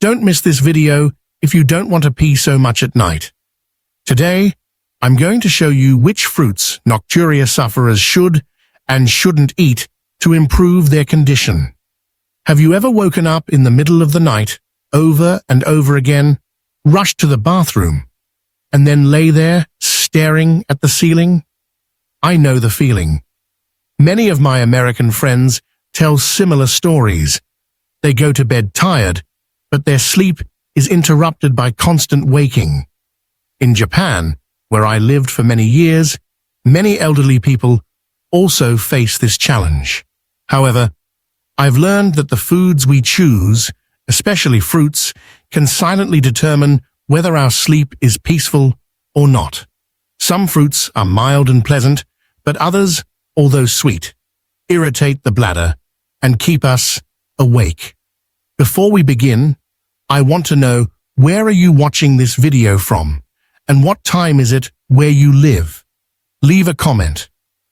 Don't miss this video if you don't want to pee so much at night. Today, I'm going to show you which fruits nocturia sufferers should and shouldn't eat to improve their condition. Have you ever woken up in the middle of the night, over and over again, rushed to the bathroom, and then lay there staring at the ceiling? I know the feeling. Many of my American friends tell similar stories. They go to bed tired, but their sleep is interrupted by constant waking. In Japan, where I lived for many years, many elderly people also face this challenge. However, I've learned that the foods we choose, especially fruits, can silently determine whether our sleep is peaceful or not. Some fruits are mild and pleasant, but others, although sweet, irritate the bladder and keep us awake. Before we begin, I want to know, where are you watching this video from, and what time is it where you live? Leave a comment.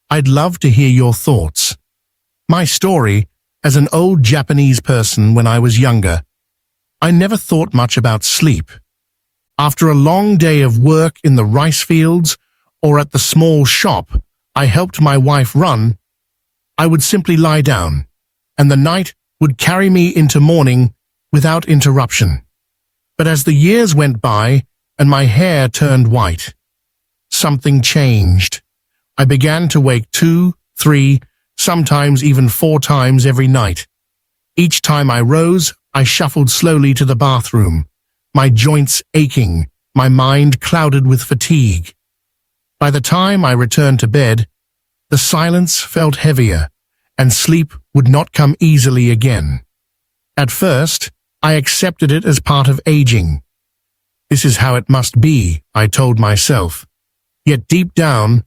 I'd love to hear your thoughts. My story, as an old Japanese person when I was younger, I never thought much about sleep. After a long day of work in the rice fields or at the small shop I helped my wife run, I would simply lie down, and the night would carry me into morning without interruption. But as the years went by and my hair turned white, something changed. I began to wake 2, 3, sometimes even 4 times every night. Each time I rose, I shuffled slowly to the bathroom, my joints aching, my mind clouded with fatigue. By the time I returned to bed, the silence felt heavier, and sleep would not come easily again. At first, I accepted it as part of aging. This is how it must be, I told myself. Yet deep down,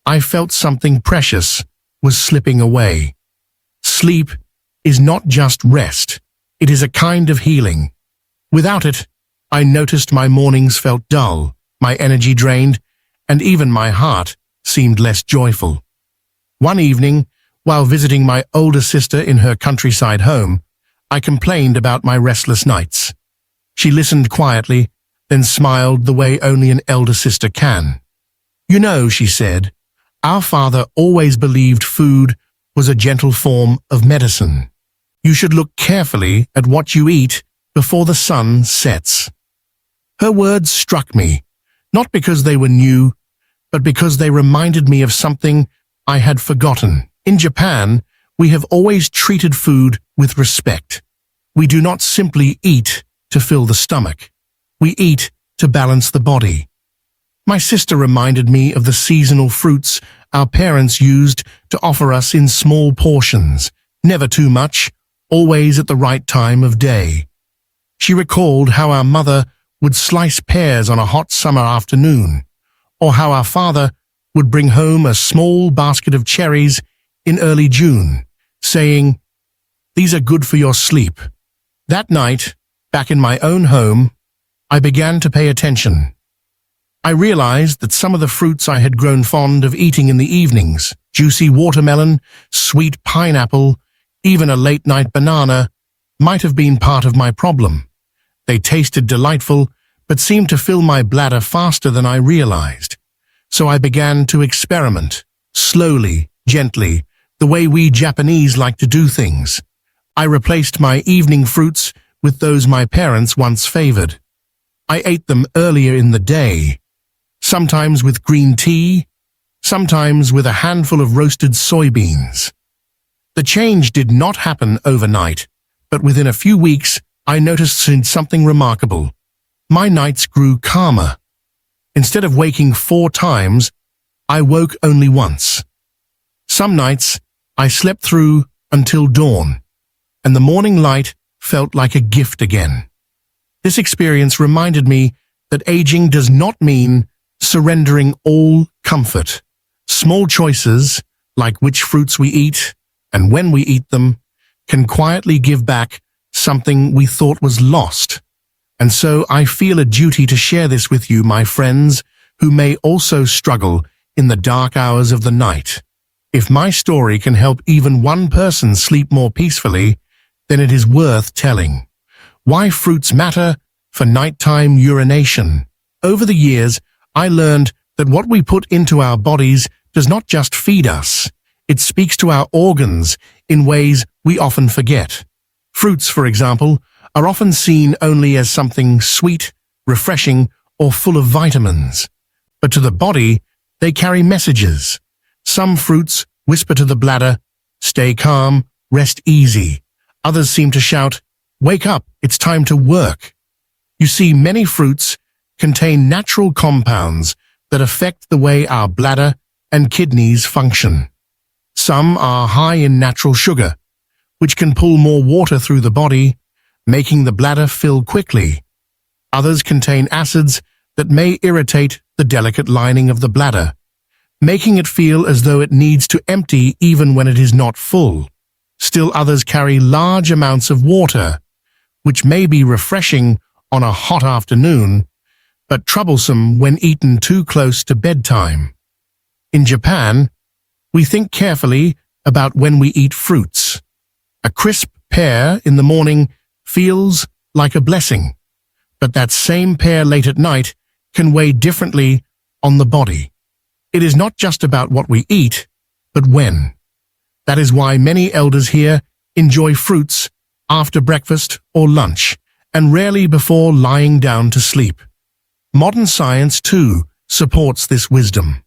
I felt something precious was slipping away. Sleep is not just rest, it is a kind of healing. Without it, I noticed my mornings felt dull, my energy drained, and even my heart seemed less joyful. One evening, while visiting my older sister in her countryside home, I complained about my restless nights. She listened quietly, then smiled the way only an elder sister can. "You know," she said, "our father always believed food was a gentle form of medicine. You should look carefully at what you eat before the sun sets." Her words struck me, not because they were new, but because they reminded me of something I had forgotten. In Japan, we have always treated food with respect. We do not simply eat to fill the stomach. We eat to balance the body. My sister reminded me of the seasonal fruits our parents used to offer us in small portions, never too much, always at the right time of day. She recalled how our mother would slice pears on a hot summer afternoon, or how our father would bring home a small basket of cherries in early June, saying, "These are good for your sleep." That night, back in my own home, I began to pay attention. I realized that some of the fruits I had grown fond of eating in the evenings, juicy watermelon, sweet pineapple, even a late-night banana, might have been part of my problem. They tasted delightful, but seemed to fill my bladder faster than I realized. So I began to experiment, slowly, gently, the way we Japanese like to do things. I replaced my evening fruits with those my parents once favored. I ate them earlier in the day, sometimes with green tea, sometimes with a handful of roasted soybeans. The change did not happen overnight, but within a few weeks I noticed something remarkable. My nights grew calmer. Instead of waking 4 times, I woke only once. Some nights, I slept through until dawn, and the morning light felt like a gift again. This experience reminded me that aging does not mean surrendering all comfort. Small choices, like which fruits we eat and when we eat them, can quietly give back something we thought was lost. And so I feel a duty to share this with you, my friends, who may also struggle in the dark hours of the night. If my story can help even one person sleep more peacefully, then it is worth telling. Why fruits matter for nighttime urination. Over the years, I learned that what we put into our bodies does not just feed us. It speaks to our organs in ways we often forget. Fruits, for example, are often seen only as something sweet, refreshing, or full of vitamins. But to the body, they carry messages. Some fruits whisper to the bladder, "Stay calm, rest easy." Others seem to shout, "Wake up, it's time to work." You see, many fruits contain natural compounds that affect the way our bladder and kidneys function. Some are high in natural sugar, which can pull more water through the body, making the bladder fill quickly. Others contain acids that may irritate the delicate lining of the bladder, making it feel as though it needs to empty even when it is not full. Still others carry large amounts of water, which may be refreshing on a hot afternoon, but troublesome when eaten too close to bedtime. In Japan, we think carefully about when we eat fruits. A crisp pear in the morning feels like a blessing, but that same pear late at night can weigh differently on the body. It is not just about what we eat, but when. That is why many elders here enjoy fruits after breakfast or lunch, and rarely before lying down to sleep. Modern science, too, supports this wisdom.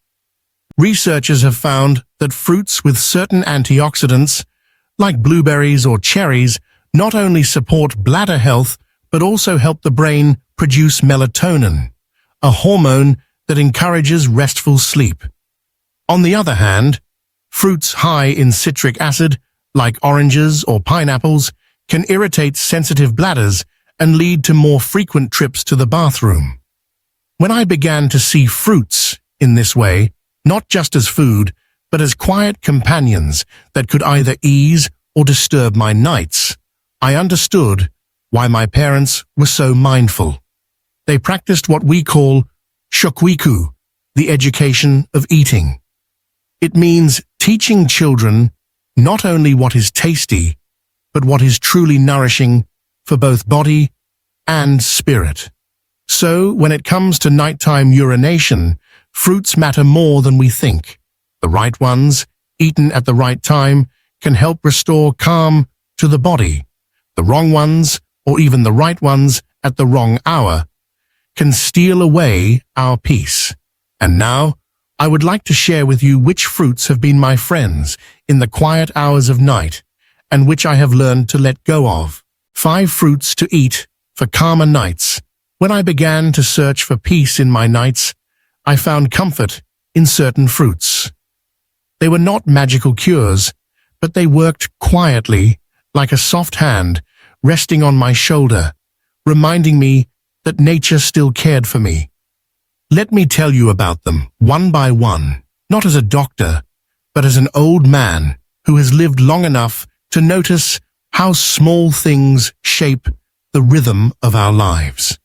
Researchers have found that fruits with certain antioxidants, like blueberries or cherries, not only support bladder health, but also help the brain produce melatonin, a hormone that encourages restful sleep. On the other hand, fruits high in citric acid, like oranges or pineapples, can irritate sensitive bladders and lead to more frequent trips to the bathroom. When I began to see fruits in this way, not just as food, but as quiet companions that could either ease or disturb my nights, I understood why my parents were so mindful. They practiced what we call shokuiku, the education of eating. It means teaching children not only what is tasty, but what is truly nourishing for both body and spirit. So, when it comes to nighttime urination, fruits matter more than we think. The right ones, eaten at the right time, can help restore calm to the body. The wrong ones, or even the right ones at the wrong hour, can steal away our peace. And now, I would like to share with you which fruits have been my friends in the quiet hours of night, and which I have learned to let go of. 5 fruits to eat for calmer nights. When I began to search for peace in my nights, I found comfort in certain fruits. They were not magical cures, but they worked quietly, like a soft hand resting on my shoulder, reminding me that nature still cared for me. Let me tell you about them, one by one, not as a doctor, but as an old man who has lived long enough to notice how small things shape the rhythm of our lives.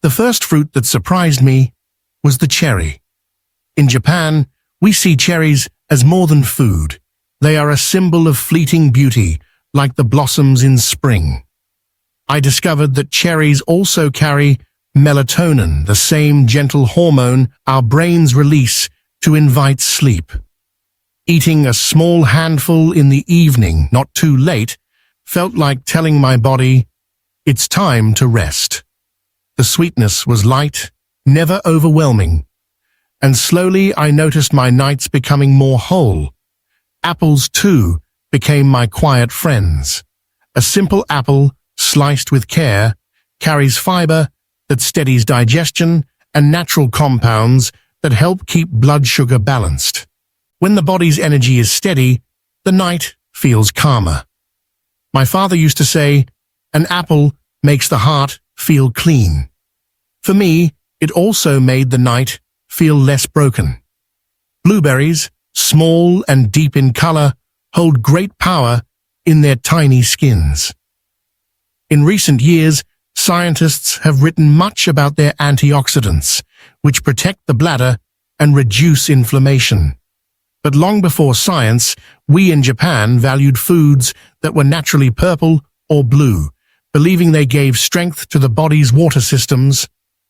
The first fruit that surprised me was the cherry. In Japan, we see cherries as more than food. They are a symbol of fleeting beauty, like the blossoms in spring. I discovered that cherries also carry melatonin, the same gentle hormone our brains release to invite sleep. Eating a small handful in the evening, not too late, felt like telling my body, "It's time to rest." The sweetness was light, never overwhelming, and slowly I noticed my nights becoming more whole. Apples, too, became my quiet friends. A simple apple, sliced with care, carries fiber that steadies digestion and natural compounds that help keep blood sugar balanced. When the body's energy is steady, the night feels calmer. My father used to say, "An apple makes the heart feel clean." For me, it also made the night feel less broken. Blueberries, small and deep in color, hold great power in their tiny skins. In recent years, scientists have written much about their antioxidants, which protect the bladder and reduce inflammation. But long before science, we in Japan valued foods that were naturally purple or blue, believing they gave strength to the body's water systems.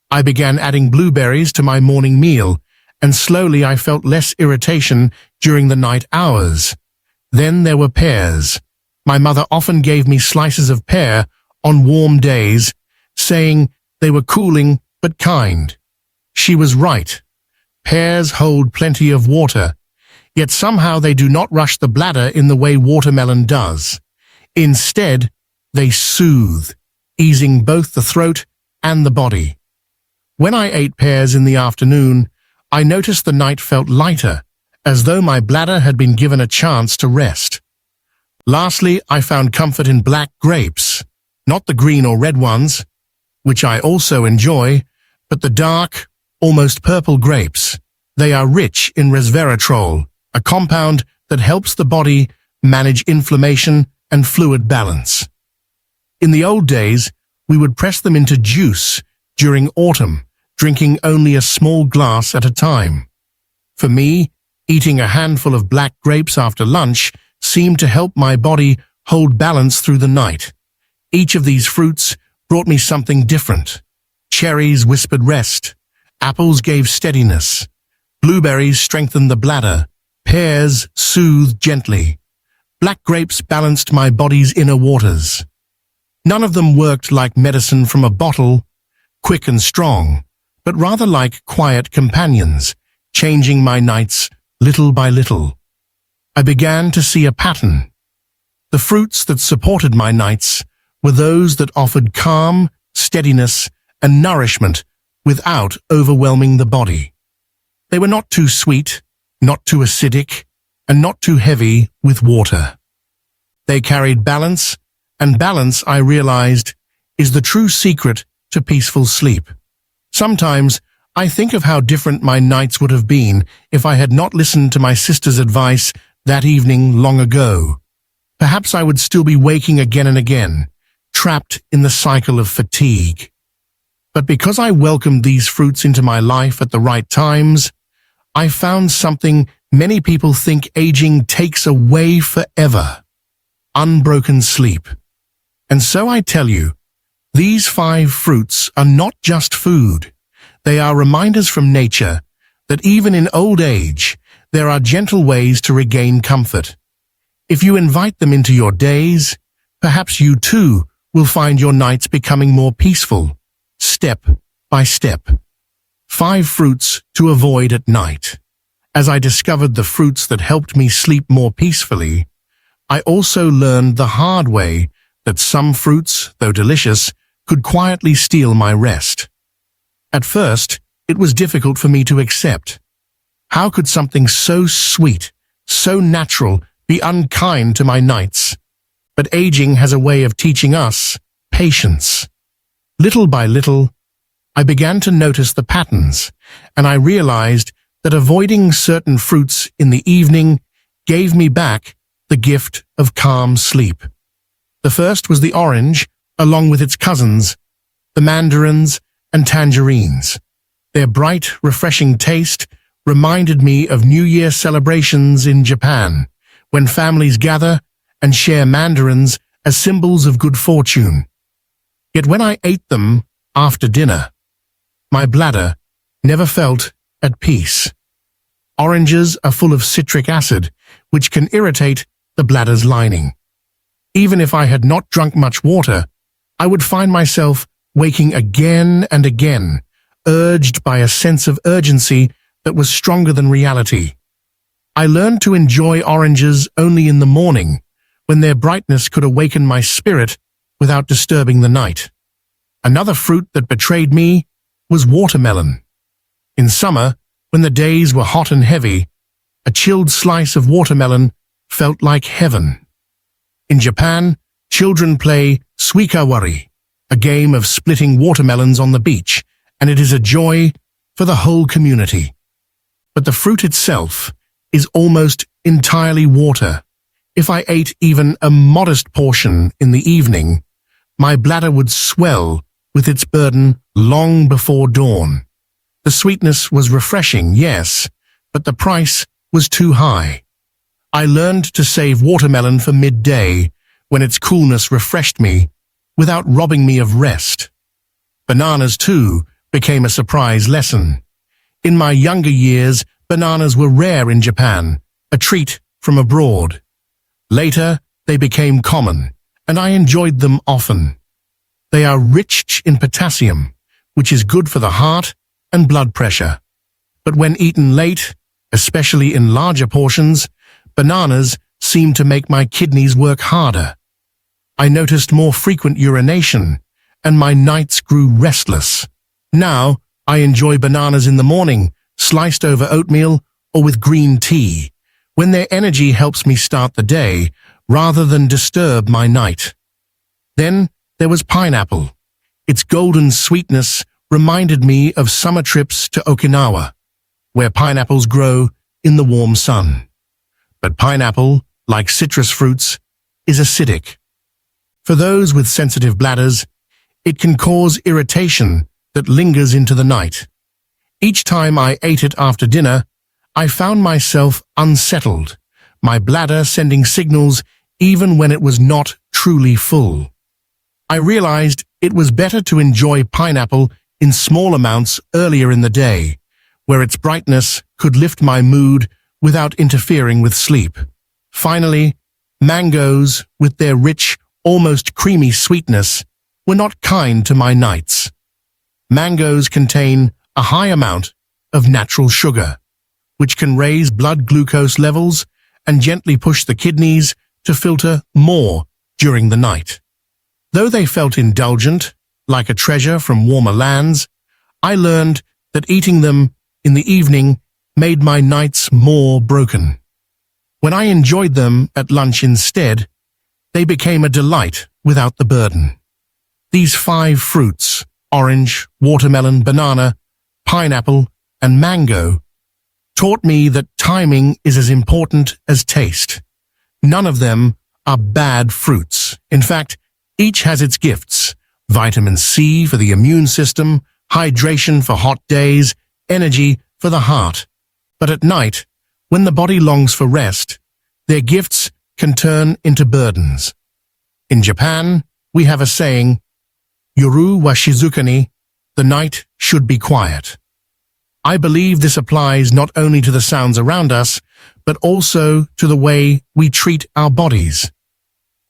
I began adding blueberries to my morning meal, and slowly I felt less irritation during the night hours. Then there were pears. My mother often gave me slices of pear on warm days, saying they were cooling but kind. She was right. Pears hold plenty of water, yet somehow they do not rush the bladder in the way watermelon does. Instead, they soothe, easing both the throat and the body. When I ate pears in the afternoon, I noticed the night felt lighter, as though my bladder had been given a chance to rest. Lastly, I found comfort in black grapes, not the green or red ones, which I also enjoy, but the dark, almost purple grapes. They are rich in resveratrol, a compound that helps the body manage inflammation and fluid balance. In the old days, we would press them into juice during autumn, drinking only a small glass at a time. For me, eating a handful of black grapes after lunch seemed to help my body hold balance through the night. Each of these fruits brought me something different. Cherries whispered rest. Apples gave steadiness. Blueberries strengthened the bladder. Pears soothed gently. Black grapes balanced my body's inner waters. None of them worked like medicine from a bottle, quick and strong, but rather like quiet companions, changing my nights little by little. I began to see a pattern. The fruits that supported my nights were those that offered calm, steadiness, and nourishment without overwhelming the body. They were not too sweet, not too acidic, and not too heavy with water. They carried balance, and balance, I realized, is the true secret to peaceful sleep. Sometimes I think of how different my nights would have been if I had not listened to my sister's advice that evening long ago. Perhaps I would still be waking again and again, trapped in the cycle of fatigue. But because I welcomed these fruits into my life at the right times, I found something many people think aging takes away forever: unbroken sleep. And so I tell you, these 5 fruits are not just food. They are reminders from nature that even in old age, there are gentle ways to regain comfort. If you invite them into your days, perhaps you too will find your nights becoming more peaceful, step by step. 5 fruits to avoid at night. As I discovered the fruits that helped me sleep more peacefully, I also learned the hard way that some fruits, though delicious, could quietly steal my rest. At first, it was difficult for me to accept. How could something so sweet, so natural, be unkind to my nights? But aging has a way of teaching us patience. Little by little, I began to notice the patterns, and I realized that avoiding certain fruits in the evening gave me back the gift of calm sleep. The first was the orange, along with its cousins, the mandarins and tangerines. Their bright, refreshing taste reminded me of New Year celebrations in Japan, when families gather and share mandarins as symbols of good fortune. Yet when I ate them after dinner, my bladder never felt at peace. Oranges are full of citric acid, which can irritate the bladder's lining. Even if I had not drunk much water, I would find myself waking again and again, urged by a sense of urgency that was stronger than reality. I learned to enjoy oranges only in the morning, when their brightness could awaken my spirit without disturbing the night. Another fruit that betrayed me was watermelon. In summer, when the days were hot and heavy, a chilled slice of watermelon felt like heaven. In Japan, children play suikawari, a game of splitting watermelons on the beach, and it is a joy for the whole community. But the fruit itself is almost entirely water. If I ate even a modest portion in the evening, my bladder would swell with its burden long before dawn. The sweetness was refreshing, yes, but the price was too high. I learned to save watermelon for midday, when its coolness refreshed me, without robbing me of rest. Bananas, too, became a surprise lesson. In my younger years, bananas were rare in Japan, a treat from abroad. Later, they became common, and I enjoyed them often. They are rich in potassium, which is good for the heart and blood pressure. But when eaten late, especially in larger portions, bananas seem to make my kidneys work harder. I noticed more frequent urination, and my nights grew restless. Now, I enjoy bananas in the morning, sliced over oatmeal or with green tea, when their energy helps me start the day rather than disturb my night. Then there was pineapple. Its golden sweetness reminded me of summer trips to Okinawa, where pineapples grow in the warm sun. But pineapple, like citrus fruits, is acidic. For those with sensitive bladders, it can cause irritation that lingers into the night. Each time I ate it after dinner, I found myself unsettled, my bladder sending signals even when it was not truly full. I realized it was better to enjoy pineapple in small amounts earlier in the day, where its brightness could lift my mood without interfering with sleep. Finally, mangoes, with their rich, almost creamy sweetness, were not kind to my nights. Mangoes contain a high amount of natural sugar, which can raise blood glucose levels and gently push the kidneys to filter more during the night. Though they felt indulgent, like a treasure from warmer lands, I learned that eating them in the evening made my nights more broken. When I enjoyed them at lunch instead, they became a delight without the burden. These 5 fruits, orange, watermelon, banana, pineapple, and mango, taught me that timing is as important as taste. None of them are bad fruits. In fact, each has its gifts: vitamin C for the immune system, hydration for hot days, energy for the heart. But at night, when the body longs for rest, their gifts can turn into burdens. In Japan, we have a saying, "Yoru wa shizuka ni," the night should be quiet. I believe this applies not only to the sounds around us, but also to the way we treat our bodies.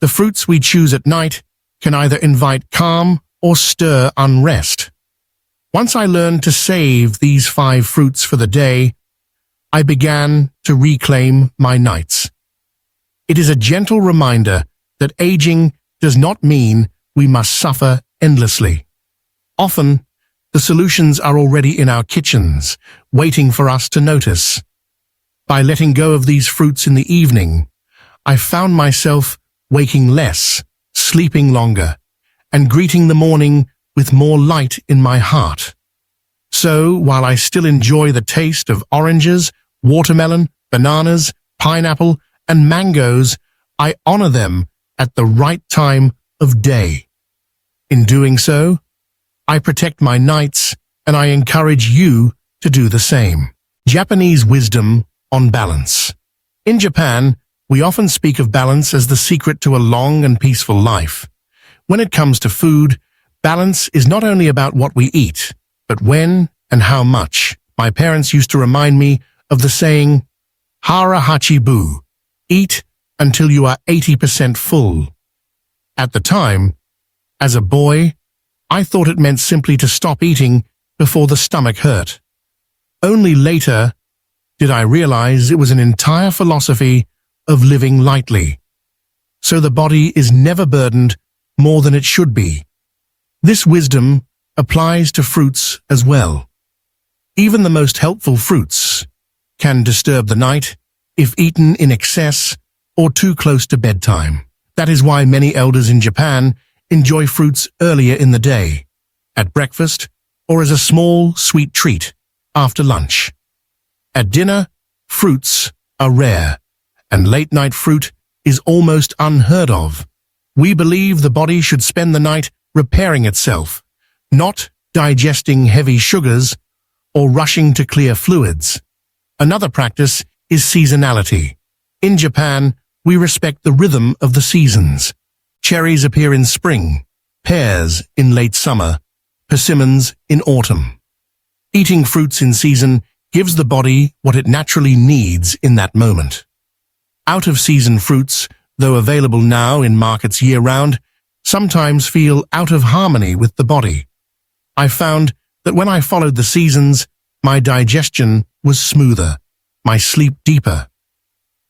The fruits we choose at night can either invite calm or stir unrest. Once I learned to save these 5 fruits for the day, I began to reclaim my nights. It is a gentle reminder that aging does not mean we must suffer endlessly. Often, the solutions are already in our kitchens, waiting for us to notice. By letting go of these fruits in the evening, I found myself waking less, sleeping longer, and greeting the morning with more light in my heart. So, while I still enjoy the taste of oranges, watermelon, bananas, pineapple, and mangoes, I honor them at the right time of day. In doing so, I protect my nights, and I encourage you to do the same. Japanese wisdom on balance. In Japan, we often speak of balance as the secret to a long and peaceful life. When it comes to food, balance is not only about what we eat, but when and how much. My parents used to remind me of the saying, "Hara hachi bu," eat until you are 80% full. At the time, as a boy, I thought it meant simply to stop eating before the stomach hurt. Only later did I realize it was an entire philosophy of living lightly, so the body is never burdened more than it should be. This wisdom applies to fruits as well. Even the most helpful fruits can disturb the night if eaten in excess or too close to bedtime. That is why many elders in Japan enjoy fruits earlier in the day, at breakfast, or as a small, sweet treat after lunch. At dinner, fruits are rare, and late-night fruit is almost unheard of. We believe the body should spend the night repairing itself, not digesting heavy sugars or rushing to clear fluids. Another practice is seasonality. In Japan, we respect the rhythm of the seasons. Cherries appear in spring, pears in late summer, persimmons in autumn. Eating fruits in season gives the body what it naturally needs in that moment. Out-of-season fruits, though available now in markets year-round, sometimes feel out of harmony with the body. I found that when I followed the seasons, my digestion was smoother, my sleep deeper.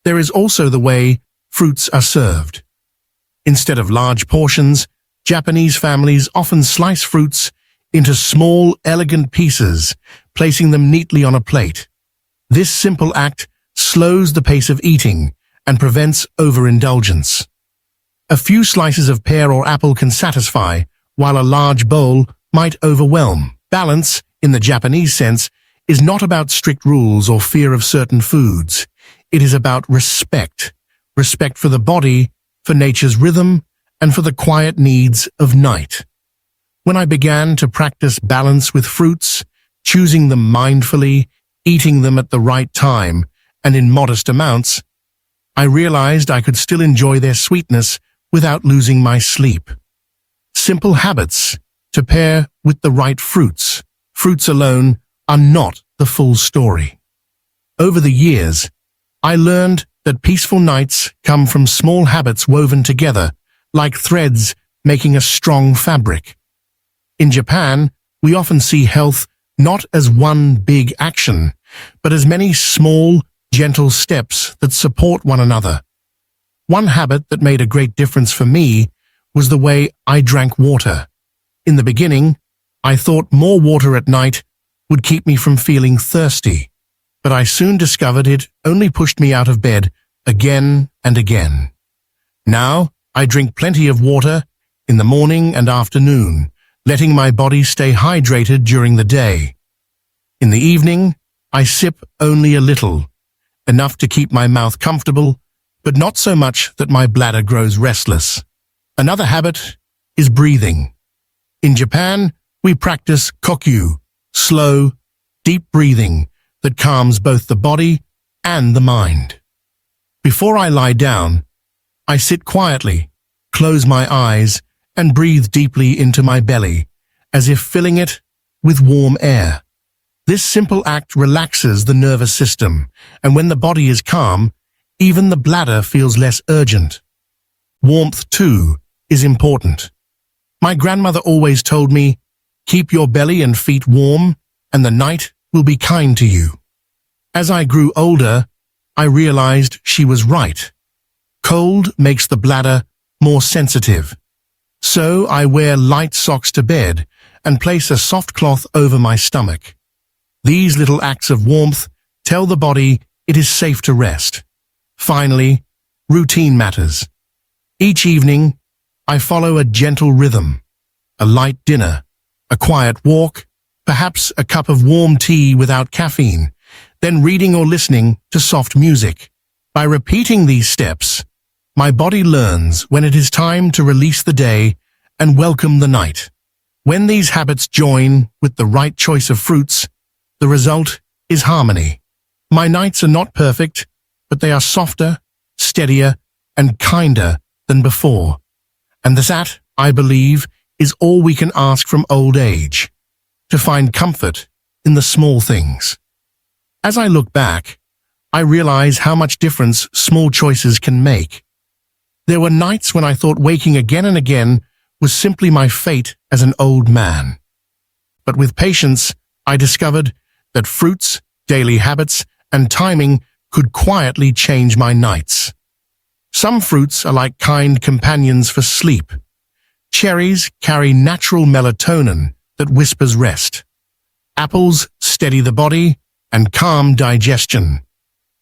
There is also the way fruits are served. Instead of large portions, Japanese families often slice fruits into small, elegant pieces, placing them neatly on a plate. This simple act slows the pace of eating and prevents overindulgence. A few slices of pear or apple can satisfy, while a large bowl might overwhelm. Balance, in the Japanese sense, is not about strict rules or fear of certain foods. It is about respect. Respect for the body, for nature's rhythm, and for the quiet needs of night. When I began to practice balance with fruits, choosing them mindfully, eating them at the right time, and in modest amounts, I realized I could still enjoy their sweetness without losing my sleep. Simple habits to pair with the right fruits. Fruits alone are not the full story. Over the years, I learned that peaceful nights come from small habits woven together, like threads making a strong fabric. In Japan, we often see health not as one big action, but as many small, gentle steps that support one another. One habit that made a great difference for me was the way I drank water. In the beginning, I thought more water at night would keep me from feeling thirsty, but I soon discovered it only pushed me out of bed again and again. Now, I drink plenty of water in the morning and afternoon, letting my body stay hydrated during the day. In the evening, I sip only a little, enough to keep my mouth comfortable, but not so much that my bladder grows restless. Another habit is breathing. In Japan, we practice kokyu, slow, deep breathing that calms both the body and the mind. Before I lie down, I sit quietly, close my eyes, and breathe deeply into my belly, as if filling it with warm air. This simple act relaxes the nervous system, and when the body is calm, even the bladder feels less urgent. Warmth, too, is important. My grandmother always told me, keep your belly and feet warm, and the night will be kind to you. As I grew older, I realized she was right. Cold makes the bladder more sensitive. So I wear light socks to bed and place a soft cloth over my stomach. These little acts of warmth tell the body it is safe to rest. Finally, routine matters. Each evening, I follow a gentle rhythm, a light dinner, a quiet walk, perhaps a cup of warm tea without caffeine, then reading or listening to soft music. By repeating these steps, my body learns when it is time to release the day and welcome the night. When these habits join with the right choice of fruits, the result is harmony. My nights are not perfect, but they are softer, steadier, and kinder than before. And that, I believe, is all we can ask from old age, to find comfort in the small things. As I look back, I realize how much difference small choices can make. There were nights when I thought waking again and again was simply my fate as an old man. But with patience, I discovered that fruits, daily habits, and timing could quietly change my nights. Some fruits are like kind companions for sleep. Cherries carry natural melatonin that whispers rest. Apples steady the body and calm digestion.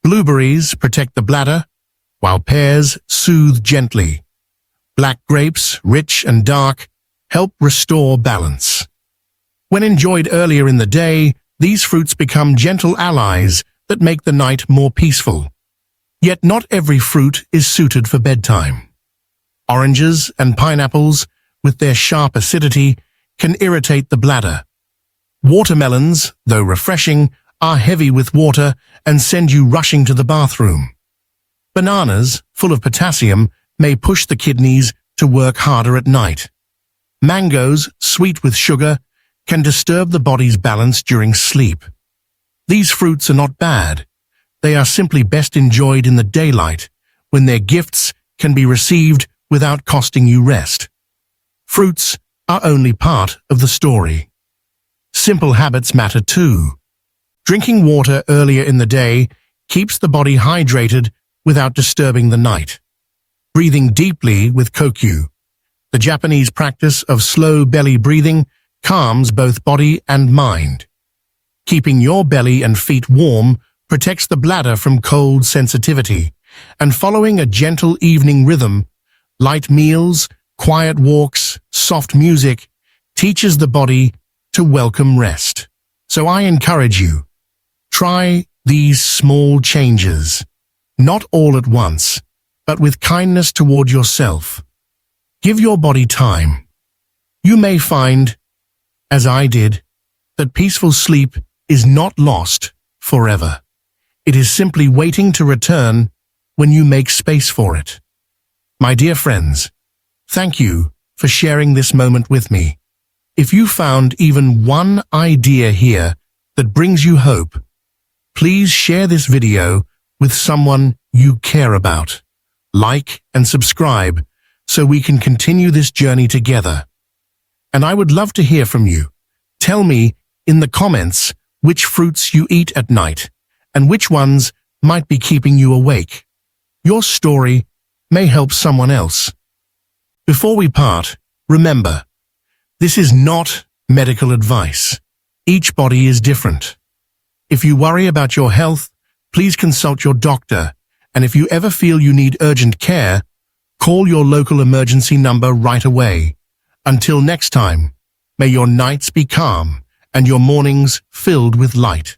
Blueberries protect the bladder, while pears soothe gently. Black grapes, rich and dark, help restore balance. When enjoyed earlier in the day, these fruits become gentle allies that make the night more peaceful. Yet not every fruit is suited for bedtime. Oranges and pineapples, with their sharp acidity, can irritate the bladder. Watermelons, though refreshing, are heavy with water and send you rushing to the bathroom. Bananas, full of potassium, may push the kidneys to work harder at night. Mangoes, sweet with sugar, can disturb the body's balance during sleep. These fruits are not bad. They are simply best enjoyed in the daylight, when their gifts can be received without costing you rest. Fruits are only part of the story. Simple habits matter too. Drinking water earlier in the day keeps the body hydrated without disturbing the night. Breathing deeply with kokyu, the Japanese practice of slow belly breathing, calms both body and mind. Keeping your belly and feet warm protects the bladder from cold sensitivity, and following a gentle evening rhythm, light meals, quiet walks, soft music, teaches the body to welcome rest. So I encourage you, try these small changes, not all at once, but with kindness toward yourself. Give your body time. You may find, as I did, that peaceful sleep is not lost forever. It is simply waiting to return when you make space for it. My dear friends, thank you for sharing this moment with me. If you found even one idea here that brings you hope, please share this video with someone you care about. Like and subscribe so we can continue this journey together. And I would love to hear from you. Tell me in the comments which fruits you eat at night and which ones might be keeping you awake. Your story may help someone else. Before we part, remember, this is not medical advice. Each body is different. If you worry about your health, please consult your doctor, and if you ever feel you need urgent care, call your local emergency number right away. Until next time, may your nights be calm and your mornings filled with light.